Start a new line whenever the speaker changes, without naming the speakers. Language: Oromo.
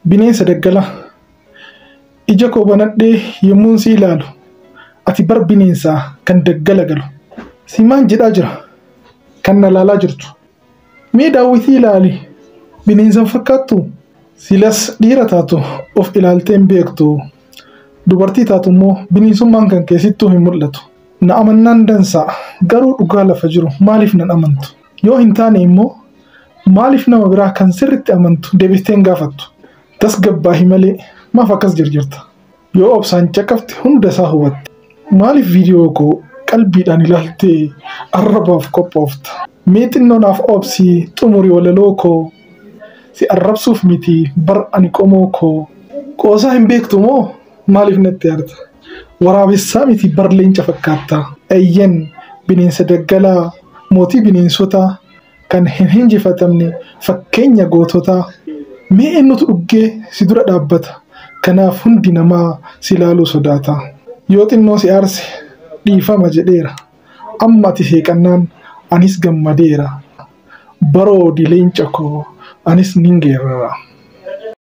bineensa daggala ija koo banadhee yommuun si ilaalu ati bar bineensaa kan daggala galu si maan jedhaa jira kan na laalaa jirtu mee daawwitii ilaali bineensa fakkaattu silas dhiira taatu of ilaalteen beektu dubartii taatu immoo bineensummaan kan keessittuu hin mul'atu na amannaan dansaa garuu dhugaa lafa jiru maaliif nan amantu yoo hin taane immoo maaliif nama biraa kan sirritti amantu deebisteen gaafattu tasgabbaahi malee maaf akkas jirjirta yoo obsaan caqafte hunda isaa hubatte maaliif viidiyoo koo qalbiidhaan ilaaltee arrabaaf qophoofta mee xinnoonaaf obsii xumurii walaloo koo si arrabsuuf miti bar ani qomoo koo qoosaa hin beektu moo maaliif natti yaadda waraabessaa miti bar leenca fakkaata ayyan bineensa daggalaa mootii bineensotaa kan hin hinjifatamne fakkeenya goototaa mee eenyutu dhuggee si dura dhaabbata kanaaf hundi namaa si ilaaluu sodaata yoo xinnoo si aarse dhiifama jedheera amma ati seeqannaan anis gammadeera baroodi leenca koo anis nin geerrara.